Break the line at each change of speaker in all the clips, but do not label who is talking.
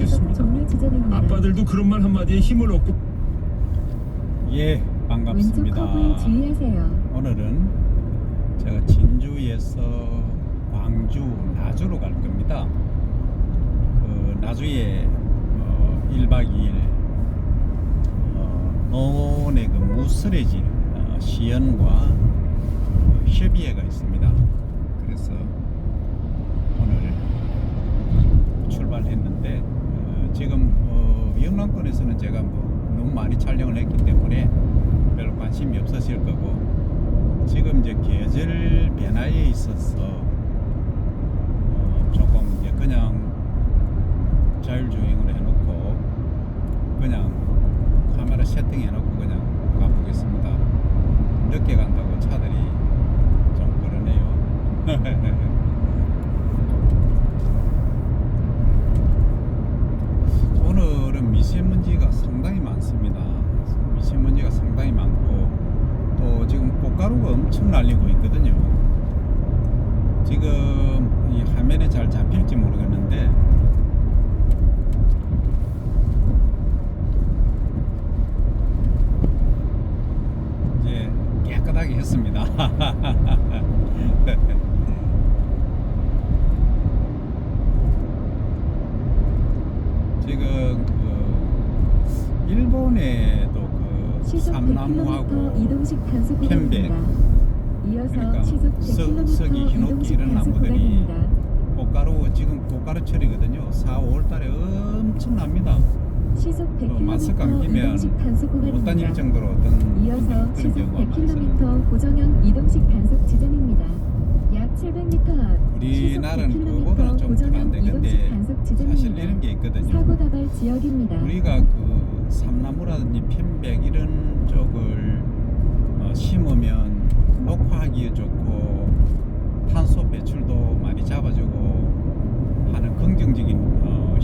모르겠습니다.
종료 지점입니다.
아빠들도 그런 말 한마디에 힘을 얻고.
예,
왼쪽
반갑습니다.
커브에 주의하세요.
오늘은 제가 진주에서 광주, 나주로 갈 겁니다. 그 나주에 1박 2일 노원의 그 무스레질 시연과 협의회가 있습니다. 그래서 오늘 출발했는데 지금 영남권에서는 제가 뭐 너무 많이 촬영을 했기 때문에 별로 관심이 없으실 거고, 지금 이제 계절 변화에 있어서 조금 이제 그냥 자율주행으로 해놓고 그냥 카메라 세팅해놓고 그냥 가보겠습니다. 늦게 간다고 차들이 좀 그러네요. 오늘은 미세먼지가 상당히 많습니다. 미세먼지가 상당히 많고, 또 지금 꽃가루가 엄청 날리고 있거든요. 지금 이 화면에 잘 잡힐지 모르겠는데 이제 깨끗하게 했습니다. 지금 그 일본에도 그
시속 100km
삼나무하고
이동식 단속
편백,
구간입니다. 이어서
그러니까
시속 100km
썩이 히노키
이동식
이런
단속
나무들이
구간입니다.
꽃가루, 지금 꽃가루철이거든요. 4, 5월 달에 엄청납니다.
시속
마스크 안
100km
끼면
이동식 단속
못 다닐
구간입니다.
정도로 어떤
이어서
그런
시속
경우가 많습니다.
100km 고정형 이동식 단속 지점입니다. 약 700m 앞
우리나라는
시속 100km
그거보다는 좀
고정형
덜한데, 근데
이동식 단속
사실
지점입니다.
이런 게 있거든요.
사고 다발 지역입니다.
우리가 그 삼나무라든지 편백 이런 쪽을 심으면 녹화하기에 좋고 탄소 배출도 많이 잡아주고 하는 긍정적인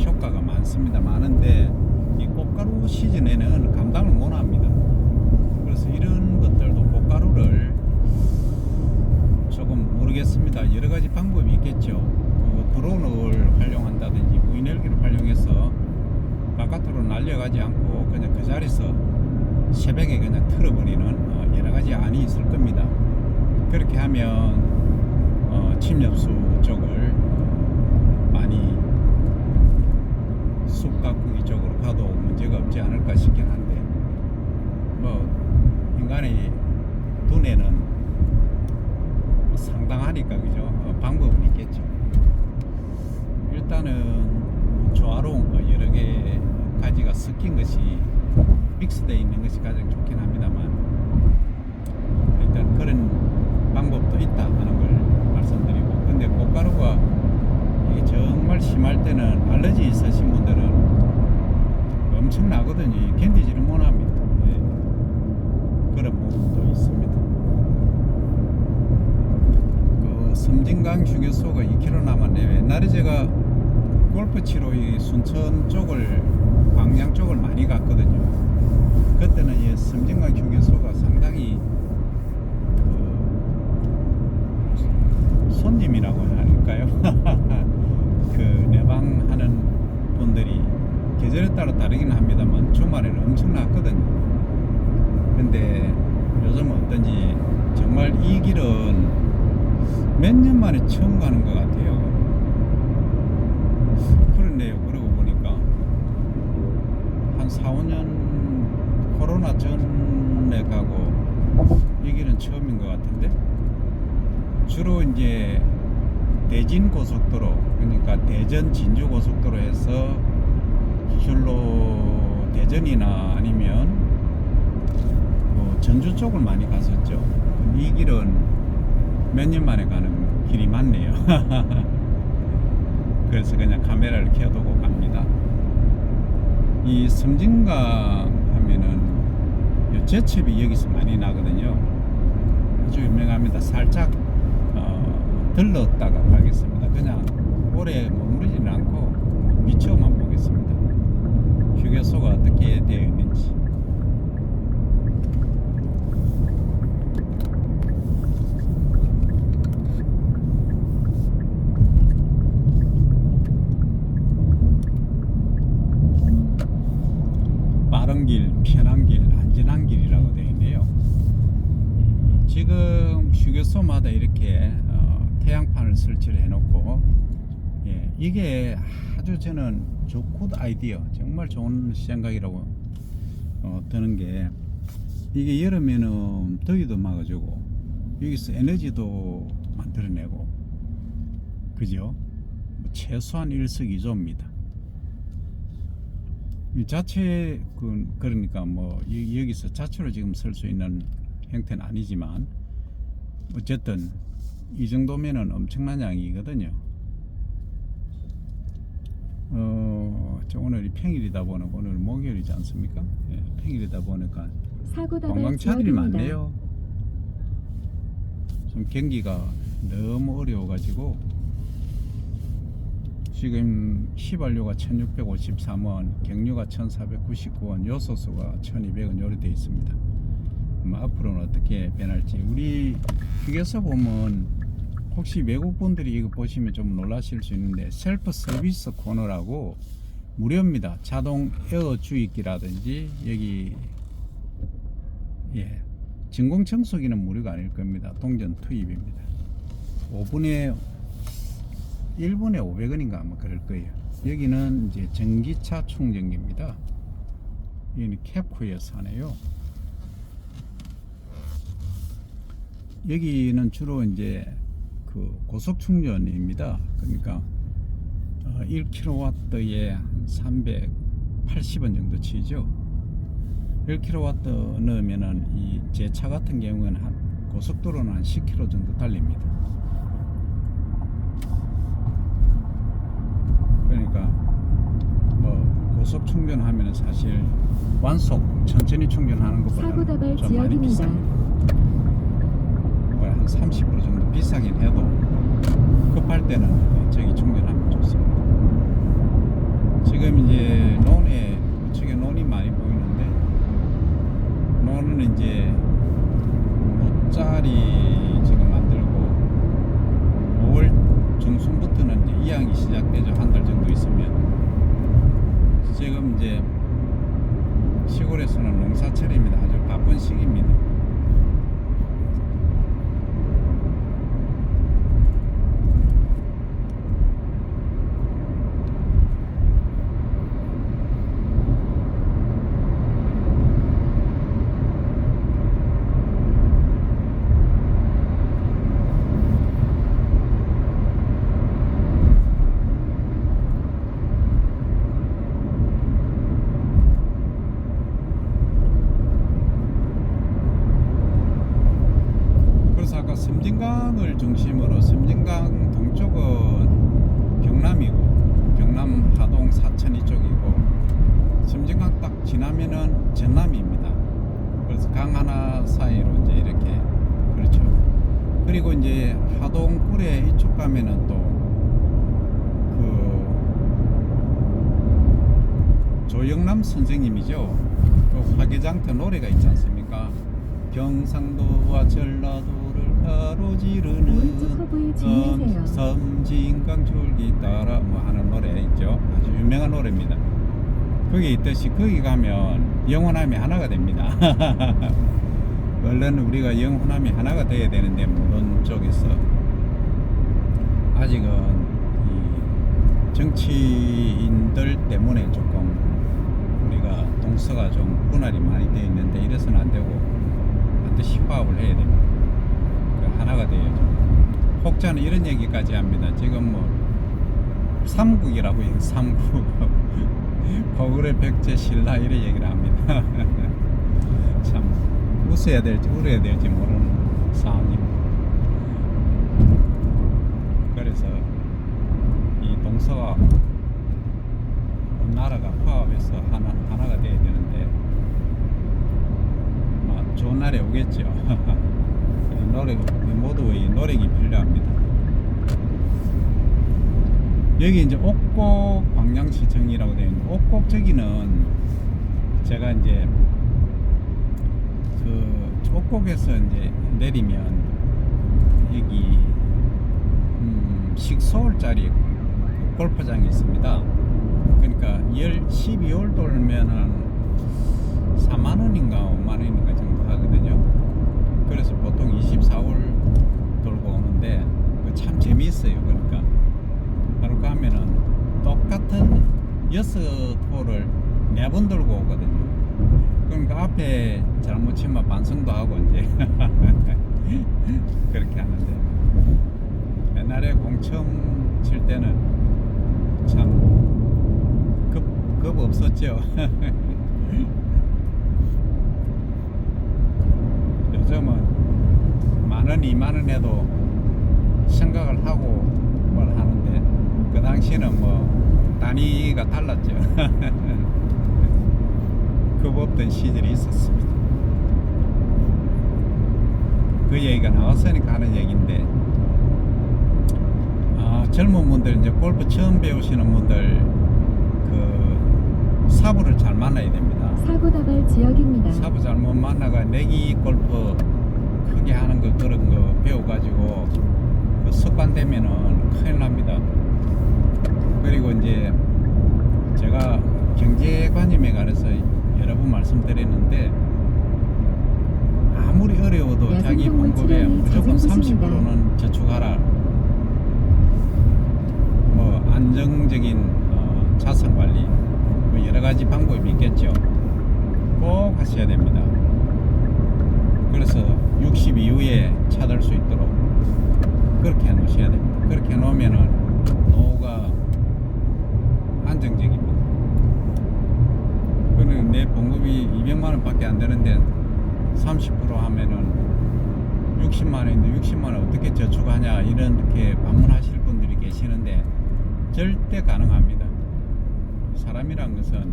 효과가 많습니다. 많은데 이 꽃가루 시즌에는 감당을 못 합니다. 그래서 이런 것들도 꽃가루를 조금 모르겠습니다. 여러 가지 방법이 있겠죠. 그 드론을 활용한다든지 무인헬기를 활용해서 바깥으로 날려가지 않고 그냥 그 자리에서 새벽에 그냥 틀어버리는 여러 가지 안이 있을 겁니다. 그렇게 하면 침엽수 쪽을 많이 숲 가꾸기 쪽으로 가도 문제가 없지 않을까 싶긴 한데, 뭐 인간의 두뇌는 뭐 상당하니까 그죠. 방법은 있겠죠. 일단은 조화로운 거 여러 개 가지가 섞인 것이 믹스되어 있는 것이 가장 좋긴 합니다만, 일단 그런 방법도 있다 하는 걸 말씀드리고, 근데 꽃가루가 이게 정말 심할 때는 알러지 있으신 분들은 엄청나거든요. 견디지를 못합니다. 네. 그런 부분도 있습니다. 그 섬진강 휴게소가 2km 남았네요. 옛날에 제가 골프 치러 이 순천 쪽을, 광양 쪽을 많이 갔거든요. 그때는 이 섬진강 휴게소가 상당히 손님이라고 할까요? 그 내방하는 분들이 계절에 따라 다르긴 합니다만 주말에는 엄청났거든요. 근데 요즘은 어떤지 정말 이 길은 몇 년 만에 처음 가는 것 같아요. 그렇네요. 그러고 보니까 한 4, 5년 코로나 전에 가고 이 길은 처음인 것 같은데, 주로 이제 대진 고속도로, 그러니까 대전 진주 고속도로에서 줄로 대전이나 아니면 뭐 전주 쪽을 많이 갔었죠. 이 길은 몇 년 만에 가는 길이 많네요. 그래서 그냥 카메라를 켜두고 갑니다. 이 섬진강 하면은 이 제첩이 여기서 많이 나거든요. 아주 유명합니다. 살짝 들렀다가 가겠습니다. 그냥 오래 머무르지는 않고 비춰만 보겠습니다. 휴게소가 어떻게 되어 있는지. 빠른 길, 편한 길, 안전한 길이라고 되어 있네요. 지금 휴게소마다 이렇게 태양판을 설치를 해놓고, 예, 이게 아주 저는 굿 아이디어, 정말 좋은 생각이라고 드는 게, 이게 여름에는 더위도 막아주고 여기서 에너지도 만들어내고, 그죠? 최소한 일석이조입니다. 이 자체 그러니까 뭐 여기서 자체로 지금 쓸 수 있는 형태는 아니지만 어쨌든 이 정도면은 엄청난 양이거든요. 저 오늘이 평일이다 보니까, 오늘 목요일이지 않습니까? 예, 평일이다 보니까
사고 다발
관광차들이
지역입니다.
많네요. 좀 경기가 너무 어려워가지고 지금 휘발유가 1653원, 경유가 1499원, 요소수가 1200원 요리 되어 있습니다. 앞으로는 어떻게 변할지. 우리 휴게소 보면 혹시 외국 분들이 이거 보시면 좀 놀라실 수 있는데, 셀프 서비스 코너라고 무료입니다. 자동 에어 주입기라든지, 여기 예, 진공 청소기는 무료가 아닐 겁니다. 동전 투입입니다. 1분에 500원인가 아마 그럴 거예요. 여기는 이제 전기차 충전기입니다. 여기는 캡코에서 하네요. 여기는 주로 이제 그 고속 충전입니다. 그러니까 1kW에 380원 정도 치죠. 1kW 넣으면은 이 제 차 같은 경우에는 한 고속도로는 한 10km 정도 달립니다. 그러니까 뭐 고속 충전하면은 사실 완속 천천히 충전하는
사고
것보다는
다발
좀 많이
지역입니다.
비쌉니다. 한 30% 정도 비싸긴 해도 급할 때는 저기 충전하면 좋습니다. 지금 이제 논에 우측에 논이 많이 보이는데, 논은 이제 모짜리 지금 만들고 5월 중순부터는 이제 이양이 시작되죠. 한 달 정도 있으면. 지금 이제 시골에서는 농사철입니다. 아주 바쁜 시기입니다. 섬진강을 중심으로, 섬진강 동쪽은 경남이고, 경남 하동 사천 이쪽이고, 섬진강 딱 지나면은 전남입니다. 그래서 강 하나 사이로 이제 이렇게, 그렇죠. 그리고 이제 하동 꿀에 이쪽 가면은 또 그 조영남 선생님이죠. 그 화개장터 노래가 있지 않습니까? 경상도와 전라도를 가로지르는
오른쪽 허브에 주의하세요.
섬진강 줄기 따라 뭐 하는 노래 있죠. 아주 유명한 노래입니다. 거기 있듯이 거기 가면 영혼함이 하나가 됩니다. 원래는 우리가 영혼함이 하나가 돼야 되는데, 모든 쪽에서 아직은 이 정치인들 때문에 조금 우리가 동서가 좀 분할이 많이 되어 있는데, 이래서는 안 되고 반드시 화합을 해야 됩니다. 하나가 되어야죠. 혹자는 이런 얘기까지 합니다. 지금 뭐 삼국이라고 해요. 삼국. 고구려, 백제, 신라 이런 얘기를 합니다. 참 웃어야 될지 울어야 될지 모르는 상황입니다. 그래서 이 동서가 나라가 화합해서 하나가 돼야 되는데, 좋은 날이 오겠죠. 모두의 노력이 필요합니다. 여기 이제 옥곡 광양시청이라고 되어 있는데, 옥곡 저기는 제가 이제 그 옥곡에서 이제 내리면 여기 식서울짜리 골프장이 있습니다. 그러니까 12월 돌면은 4만 원인가 5만 원인가 정도 하거든요. 그래서 보통 24홀 돌고 오는데 참 재미있어요. 그러니까 바로 가면은 똑같은 6홀을 4번 돌고 오거든요. 그러니까 앞에 잘못 치면 반성도 하고 이제 그렇게 하는데, 옛날에 공 처음 칠 때는 참 겁 없었죠. 요즘은 만원 2만원 해도 생각을 하고 뭘 하는데, 그 당시에는 뭐 단위가 달랐죠. 겁 없던 시절이 있었습니다. 그 얘기가 나왔으니까 하는 얘기인데, 젊은 분들, 이제 골프 처음 배우시는 분들, 그 사부를 잘 만나야 됩니다.
사고 다발 지역입니다.
사부 잘못 만나가 내기 골프 크게 하는 거, 그런 거 배워가지고 그 습관되면은 큰일 납니다. 그리고 이제 제가 경제관념에 관해서 여러 번 말씀드렸는데, 아무리 어려워도 자기
야생동물
봉급에
치료를
무조건
자진구십니다.
30%는 저축하라. 뭐 안정적인 자산 관리, 뭐 여러 가지 방법이 있겠죠. 꼭 하셔야 됩니다. 그래서 60 이후에 찾을 수 있도록 그렇게 해 놓으셔야 됩니다. 그렇게 해 놓으면은 노후가 안정적입니다. 그러면 내 봉급이 200만 원 밖에 안 되는데 30% 하면은 60만 원인데 60만 원 어떻게 저축하냐, 이렇게 반문하실 분들이 계시는데 절대 가능합니다. 사람이란 것은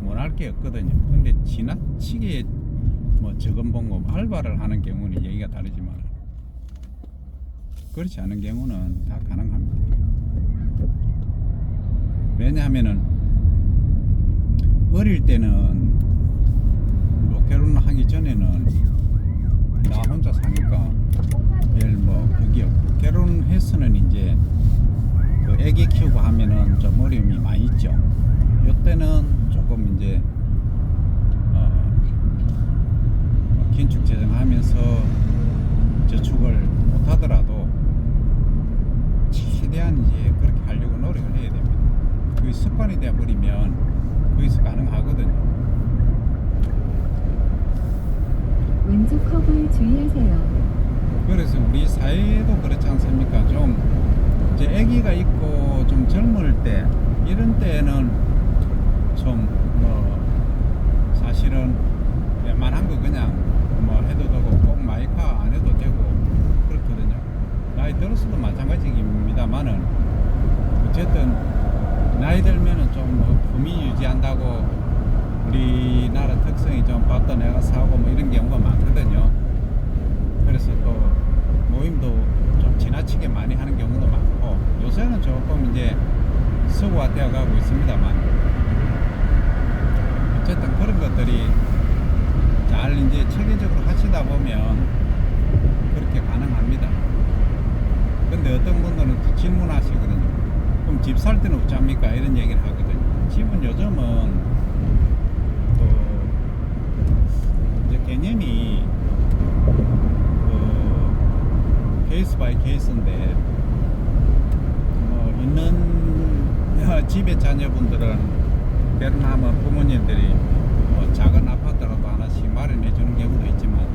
원할 게 없거든요. 근데 지나치게 뭐 적은 봉급 알바를 하는 경우는 얘기가 다르지만, 그렇지 않은 경우는 다 가능합니다. 왜냐하면은 어릴 때는 뭐 결혼하기 전에는 나 혼자 사니까 별 뭐 그게 없고, 결혼해서는 이제 그 애기 키우고 하면은 좀 어려움이 많이 있죠. 요때는 조금 이제 긴축 재정하면서 저축을 못 하더라도 최대한 이제 그렇게 하려고 노력을 해야 됩니다. 그게 습관이 되어 버리면 거기서 가능하거든요.
왼쪽 커브에 주의하세요.
그래서 우리 사회도 그렇지 않습니까? 좀 이제 아기가 있고 좀 젊을 때, 이런 때는 좀 뭐 사실은 웬만한 거 그냥 뭐 해도 되고 꼭 마이카 안 해도 되고 그렇거든요. 나이 들었어도 마찬가지입니다만은, 어쨌든 나이 들면은 좀 뭐 품위 유지한다고 우리나라 특성이 좀 받다 내가 사고 뭐 이런 경우가 많거든요. 그래서 또 모임도 좀 지나치게 많이 하는 경우도 많고, 요새는 조금 이제 서구화되어 가고 있습니다만, 어쨌든 그런 것들이 잘 이제 체계적으로 하시다 보면 그렇게 가능합니다. 근데 어떤 분들은 또 질문하시거든요. 그럼 집 살 때는 어쩝니까? 이런 얘기를 하거든요. 집은 요즘은 또 이제 개념이 케이스 바이 케이스인데, 뭐 있는 집의 자녀분들은 결혼하면 부모님들이 뭐 작은 아파트라도 하나씩 마련해 주는 경우도 있지만,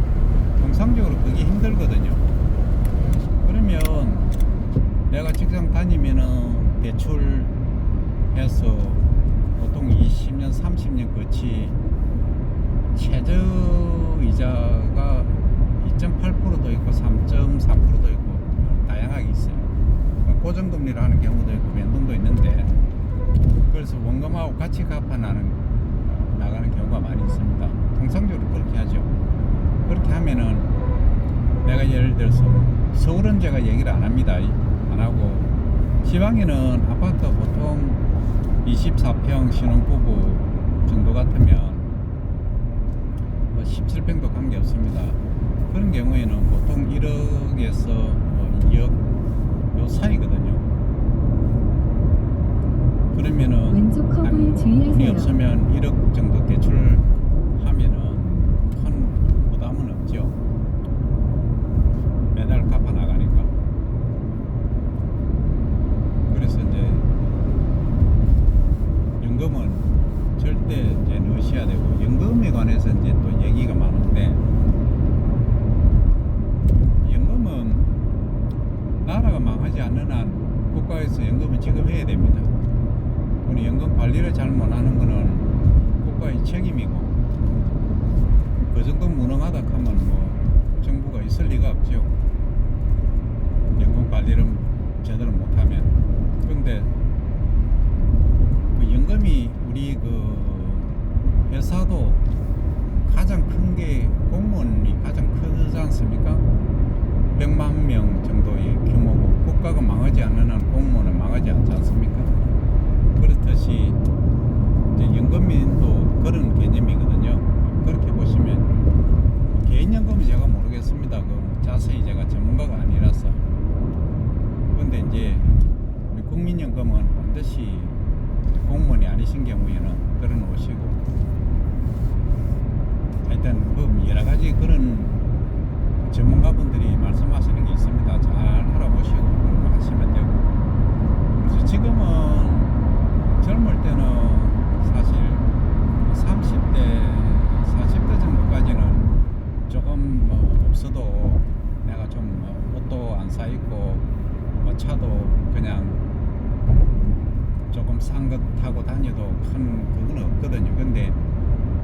통상적으로 그게 힘들거든요. 그러면 내가 직장 다니면은 대출해서 보통 20년 30년 거치 최저 이자가 2.8%도 있고 3.3%도 있고 다양하게 있어요. 고정금리로 하는 경우도 있고 변동도 있는데, 그래서 원금하고 같이 갚아 나가는 경우가 많이 있습니다. 통상적으로 그렇게 하죠. 그렇게 하면은 내가 예를 들어서 서울은 제가 얘기를 안 합니다. 안 하고, 지방에는 아파트 보통 24평 신혼부부 정도 같으면 17평도 관계없습니다. 그런 경우에는 보통 1억에서 2억 요 사이거든요. 그러면은
왼쪽 커브에
돈이
주의하세요.
없으면 1억 정도 대출하면은 연금은 절대 이제 넣으셔야 되고, 연금에 관해서 이제 또 얘기가 많은데, 연금은 나라가 망하지 않는 한 국가에서 연금을 지급해야 됩니다. 우리 연금 관리를 잘못하는 거는 국가의 책임이고, 그 정도 무능하다 하면 뭐 정부가 있을 리가 없죠. 연금 관리를 제대로 못하면. 근데 그 연금이 우리 그 회사도 가장 큰 게 공무원이 가장 크지 않습니까? 100만 명 정도의 규모고, 국가가 망하지 않는 한 공무원은 망하지 않지 않습니까? 그렇듯이 이제 연금도 그런 개념이거든요. 그렇게 보시면, 개인연금은 제가 모르겠습니다. 그 자세히 제가 전문가가 아니라서. 근데 이제 우리 국민연금은 반드시 공무원이 아니신 경우에는 들어놓으시고, 하여튼 그 여러 가지 그런 전문가분들이 말씀하시는 게 있습니다. 잘 알아보시고 그런 거 하시면 되고. 그래서 지금은 젊을 때는 사실 30대, 40대 정도까지는 조금 뭐 없어도 내가 좀 옷도 안 사 입고 뭐 차도 그냥 조금 싼 것 타고 다녀도 큰 그건 없거든요. 근데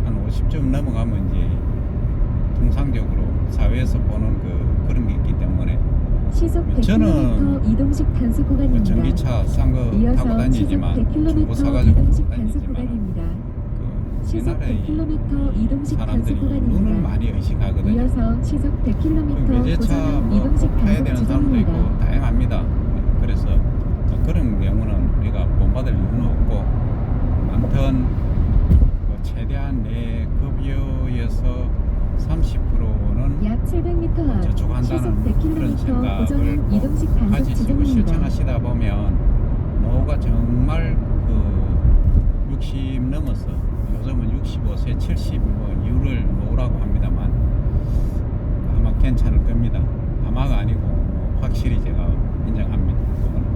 한 50점 넘어가면 이제 통상적으로 사회에서 보는 그런 게 있기 때문에,
시속
저는
100km 이동식 단속
뭐
구간입니다.
전기차 싼 거 타고
이어서 시속
다니지만 중고
100km
사가지고
이동식 단속
다니지만,
구간입니다.
그
시속
옛날에
100km 이동식
사람들이
단속
눈을
구간입니다.
많이 의식하거든요.
이어서 시속
그
100km
외제차
고정형
뭐
이동식
타야
단속
되는 사람도
지점입니다.
있고 다양합니다. 그래서 그런 경우는 우리가 본받을 이유는 없고, 아무튼 그 최대한 내 급여에서 30%는
약 700m 앞 시속
저축한다는 그런
100km
생각을
고정형 이동식 단속
가지시고
지점입니다.
실천하시다 보면, 노후가 정말 그 60 넘어서, 요즘은 65세, 70 뭐 이후를 노후라고 합니다만, 아마 괜찮을 겁니다. 아마가 아니고 뭐 확실히 제가 인정합니다. 그거는.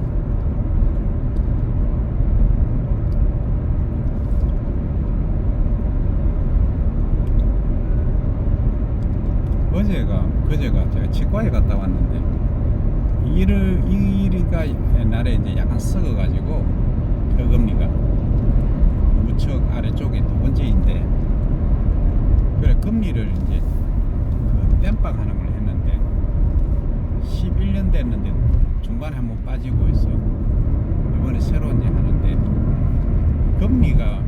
그제가 제가 치과에 갔다 왔는데, 이가 옛날에 이제 약간 썩어가지고 어금니가 무척 아래쪽에 두 번째인데, 그래 금리를 이제 그 땜빵 하는 걸 했는데 11년 됐는데 중간에 한번 빠지고 있어. 이번에 새로 이제 하는데, 금리가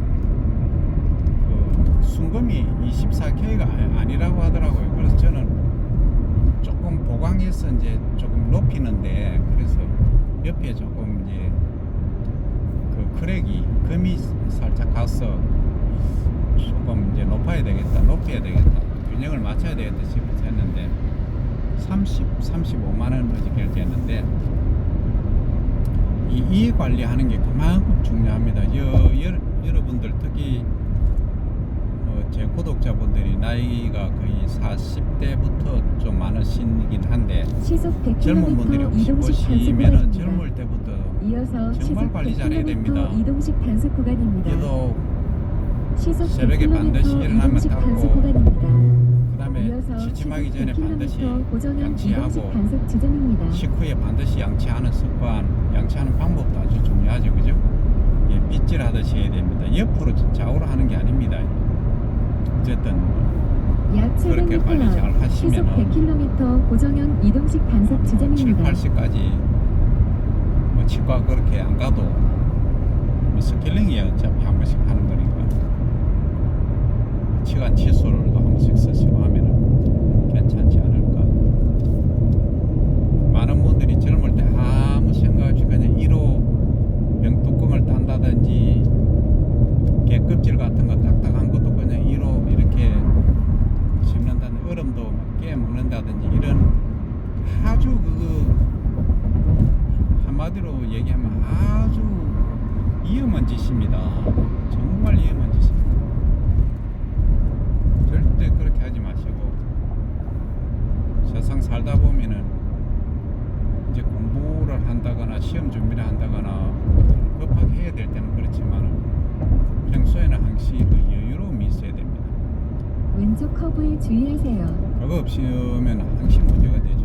그 순금이 24K가 아니라고 하더라고요. 그래서 저는 조금 보강해서 이제 조금 높이는데, 그래서 옆에 조금 이제 그 크랙이 금이 살짝 가서 조금 이제 높여야 되겠다, 균형을 맞춰야 되겠다 싶어서 했는데 35만 원 어제 결제했는데, 이 관리하는 게 그만큼 중요합니다. 여러분들 특히 제 구독자분들이 나이가 거의 40대부터 좀 많으시긴 한데,
시속
젊은 분들이
100km
혹시
이동식 단속
보시면은
구간입니다.
젊을 때부터
이어서
정말
시속
관리 잘해야
100km
됩니다.
이동식 단속 구간입니다.
얘도
시속
새벽에
100km
반드시 일어나면
이동식
닦고,
단속 구간입니다.
그 다음에
이어서
취침하기
시속
전에
100km
반드시
고정형
양치하고,
이동식 단속 지점입니다.
식후에 반드시 양치하는 습관, 양치하는 방법도 아주 중요하죠. 그죠? 예, 빗질 하듯이 해야 됩니다. 옆으로 좌우로 하는 게 아닙니다. 어쨌든
약
그렇게 관리 잘
700m 앞 시속
하시면은
100km 고정형 이동식 단속
7,
지점입니다.
80까지 뭐 치과 그렇게 안 가도 뭐 스케일링이야 어차피 한 번씩 하는 거니까, 치관 칫솔도 한 번씩 쓰시고 하면은 괜찮지 않을까. 많은 분들이 젊을 때 아무 생각 없이 그냥 1호 병뚜껑을 딴다든지, 개껍질 같은 거 딱딱한 것도 그냥 1호 이렇게 씹는다든지, 얼음도 깨먹는다든지, 이런 아주 한마디로 얘기하면 아주 위험한 짓입니다. 정말 역시 그 여유로움이 있어야 됩니다.
왼쪽 커브에 주의하세요.
그거 없으면 항상 문제가 되죠.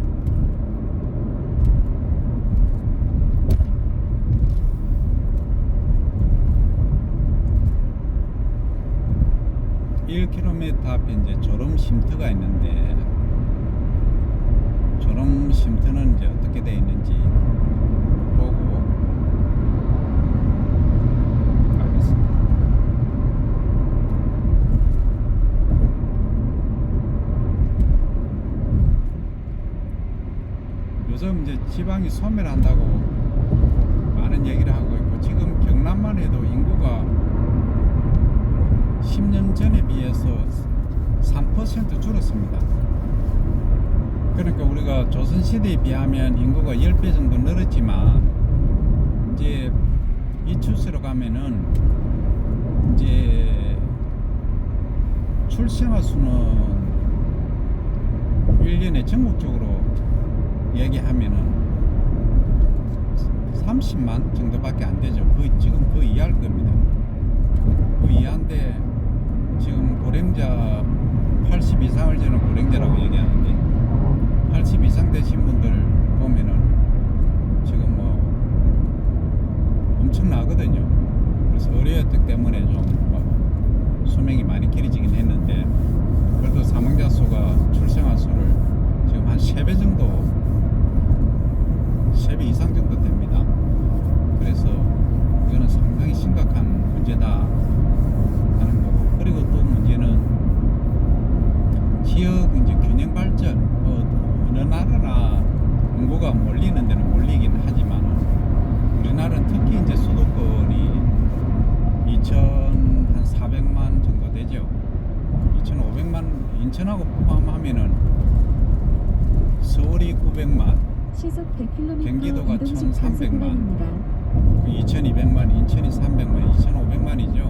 (1km) 앞에 이제 졸음 쉼터가 있는데, 졸음 쉼터는 이제 어떻게 되어 있는지 보고 가겠습니다. 요즘 이제 지방이 소멸한다고 많은 얘기를 하고 있고, 지금 경남만 해도 인구가 10년 전에 비해서 3% 줄었습니다. 그러니까 우리가 조선시대에 비하면 인구가 10배 정도 늘었지만, 이제 이 추세로 가면은 이제 출생아 수는 1년에 전국적으로 얘기하면은 30만 정도밖에 안 되죠. 지금 그 이하일 겁니다. 그 이하인데, 지금 고령자 80 이상을 저는 고령자라고 얘기하는데, 80 이상 되신 분들 보면은 지금 뭐 엄청나거든요. 그래서 의료였기 때문에 좀 수명이 많이 길어지긴 했는데, 그래도 사망자 수가 출생아 수를 지금 한 3배 정도, 3배 이상 정도 됩니다. 그래서 이거는 상당히 심각한 문제다 하는 거고, 그리고 또 문제는 지역 이제 균형 발전, 어느 나라나 인구가 몰리는 데는 몰리긴 하지만, 우리나라는 특히 이제 수도권이 2,400만 정도 되죠. 2,500만, 인천하고 포함하면은 서울이 900만,
시속 100km
경기도가
이동식
1,300만,
단속구간입니다.
2,200만, 인천이 300만, 2,500만이죠.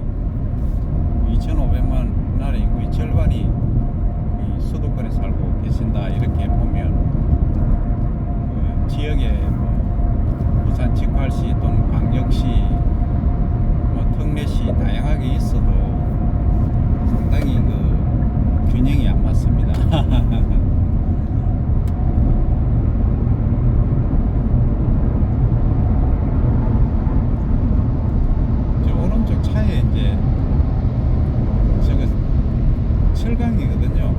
2,500만 나라 인구의 절반이 이 수도권에 살고 계신다. 이렇게 보면 그 지역에 뭐 부산 직할시 또는 광역시, 뭐 특례시 다양하게 있어도 상당히 그 균형이 안 맞습니다. 오른쪽 차에 이제 저거 철강이거든요.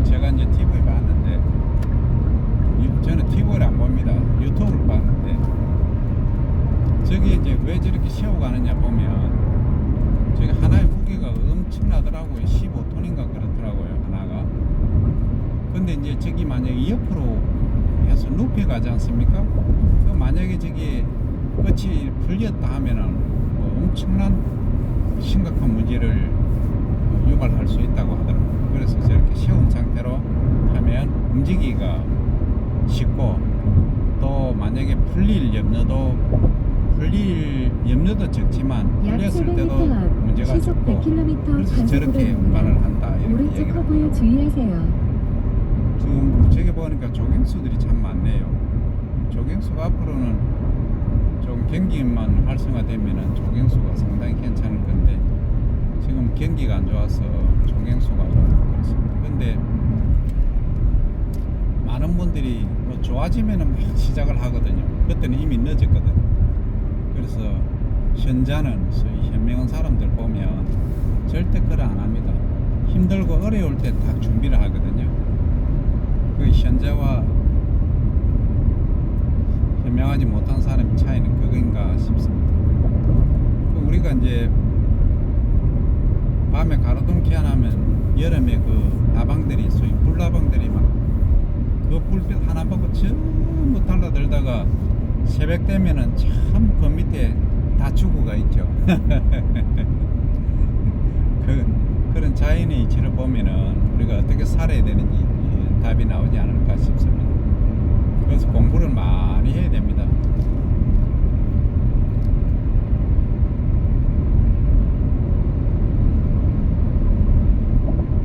제가 이제 TV 봤는데, 저는 TV를 안 봅니다. 유튜브를 봤는데, 저기 이제 왜 저렇게 세우고 가느냐 보면, 저기 하나의 무게가 엄청나더라고요. 15톤인가 그렇더라고요, 하나가. 근데 이제 저기 만약에 옆으로 해서 눕혀 가지 않습니까? 그 만약에 저기 끝이 풀렸다 하면은 엄청난 심각한 문제를 유발할 수 있다고 하더라고요. 그래서 저렇게 세운 상태로 하면 움직이기가 쉽고, 또 만약에 풀릴 염려도 적지만
약
풀렸을
700m
때도
앞
문제가
시속
적고,
100km
그래서 저렇게 운반을 한다 이렇게
오른쪽
얘기를
커브에
합니다.
주의하세요.
지금 저기 보니까 조경수들이 참 많네요. 조경수가 앞으로는 좀 경기만 활성화되면은 조경수가 상당히 괜찮을 건데, 지금 경기가 안 좋아서 조경수가 좀 그렇습니다. 근데 많은 분들이 뭐 좋아지면은 막 시작을 하거든요. 그때는 이미 늦었거든. 그래서 현자는 소위 현명한 사람들 보면 절대 그걸 안 합니다. 힘들고 어려울 때 딱 준비를 하거든요. 그 현자와 현명하지 못한 사람의 차이는 그건가 싶습니다. 우리가 이제 밤에 가로등기 안 하면 여름에 그 나방들이, 소위 불나방들이 막 그 불빛 하나 보고 전부 달라들다가 새벽 되면은 참 그 밑에 다 죽어가 있죠. 그런 자연의 이치를 보면은 우리가 어떻게 살아야 되는지 답이 나오지 않을까 싶습니다. 그래서 공부를 많이 해야 됩니다.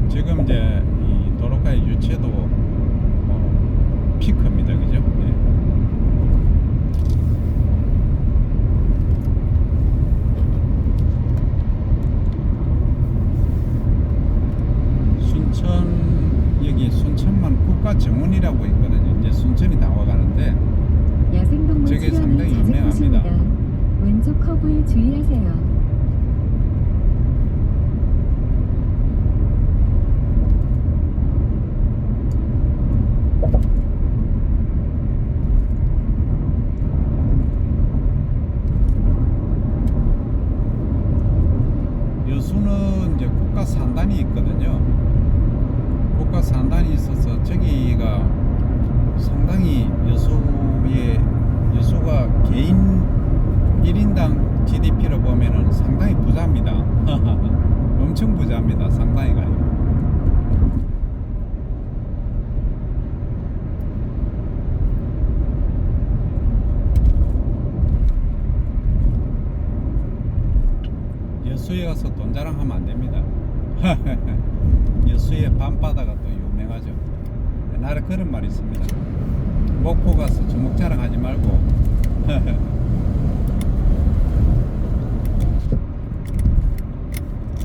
지금 이제 이 도로가의 유체도 피크입니다, 그죠? 네. 정원이라고 있거든요. 이제 순천이 다 와가는데
야생동물
저게
출연이
상당히
잦은
유명합니다.
곳입니다. 왼쪽 커브에 주의하세요.
여수는 이제 국가 산단이 있거든요. 국가 산단이 있어서 저기가 상당히 여수가 개인 1인당 GDP로 보면은 상당히 부자입니다. 엄청 부자입니다. 상당히가 아니고. 여수에 가서 돈 자랑하면 안 됩니다. 여수의 밤바다가 또 유명하죠. 옛날에 그런 말이 있습니다. 목포 가서 주먹 자랑하지 말고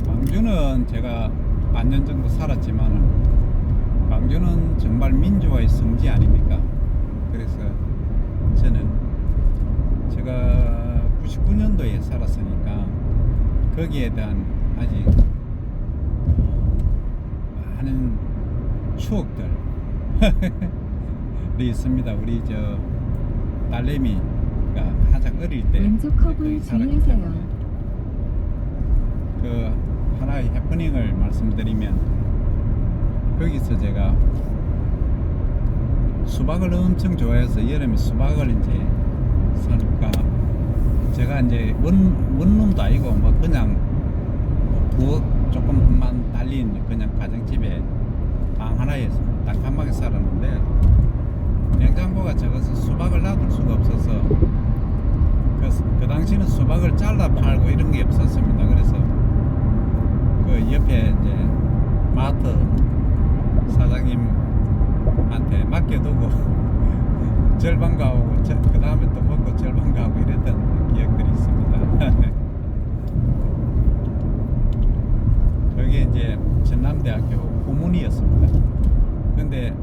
광주는 제가 반년 정도 살았지만 광주는 정말 민주화의 성지 아닙니까? 그래서 저는 제가 99년도에 살았으니까 거기에 대한 아직 많은 추억들이 있습니다. 우리 저 딸내미가 한창 어릴 때
왼쪽 커브에
거기 살았기
주의하세요.
때문에 그 하나의 해프닝을 말씀드리면 거기서 제가 수박을 엄청 좋아해서 여름에 수박을 이제 사니까 제가 이제 원룸도 아니고 뭐 그냥 뭐 부엌 조금만 딸린 그냥 가정집에 방 하나에 딱한방에 살았는데 냉장고가 적어서 수박을 놔둘 수가 없어서 그 당시는 수박을 잘라 팔고 이런 게 없었습니다. 그래서 그 옆에 이제 마트 사장님한테 맡겨두고 절반 가고 그 다음에 또 먹고 절반 가고 이랬던 기억들이 있습니다. 여기 이제 전남대학교 후문이었습니다. 근데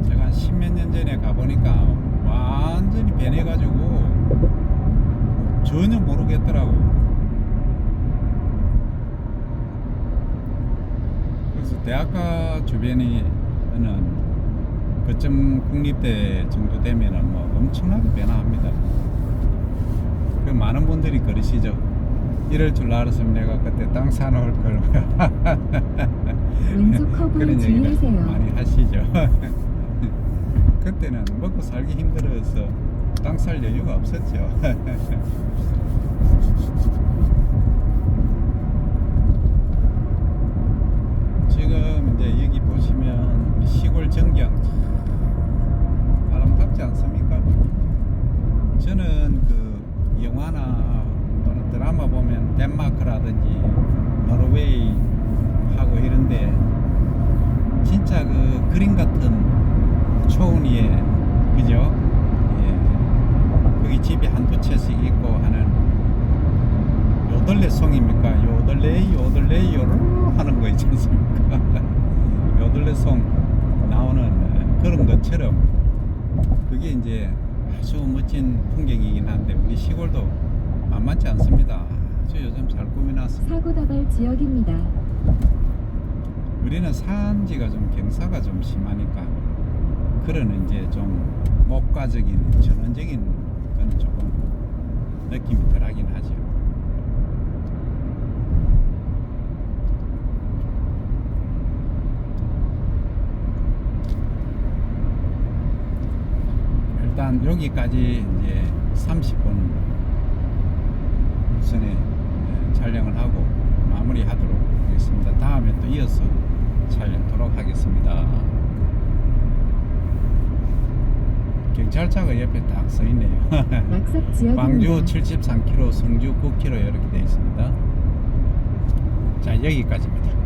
제가 한 10몇 년 전에 가보니까 완전히 변해가지고 전혀 모르겠더라고. 그래서 대학가 주변에는 그쯤 국립대 정도 되면은 뭐 엄청나게 변화합니다. 그 많은 분들이 그러시죠. 이럴 줄 알았으면 내가 그때 땅 사놓을 걸.
왼쪽 커브에
그런 얘기를
주의하세요.
많이 하시죠. 그때는 먹고 살기 힘들어서 땅 살 여유가 없었죠. 지금 이제 여기 보시면 시골 전경 아름답지 않습니까? 저는 그 영화나 또는 드라마 보면 덴마크라든지 노르웨이 하고 이런데 진짜 그 그림 같은 초원위에 그죠? 예. 거기 집이 한두 채씩 있고 하는 요들레송입니까? 요들레요를 하는 거 있지 않습니까? 요들레송 나오는 그런 것처럼 그게 이제 아주 멋진 풍경이긴 한데 우리 시골도 만만치 않습니다. 아주 요즘 잘 꾸며놨습니다.
사고 다발 지역입니다.
우리는 산지가 좀 경사가 좀 심하니까 그런 이제 좀 목가적인 전원적인 건 조금 느낌이 덜하긴 하죠. 일단 여기까지 이제 30분 우선에 촬영을 하고 마무리하도록 하겠습니다. 다음에 또 이어서 촬영하도록 하겠습니다. 경찰차가 옆에 딱 서 있네요.
낙석 지역입니다.
광주 73km, 성주 9km 이렇게 되어 있습니다. 자, 여기까지입니다.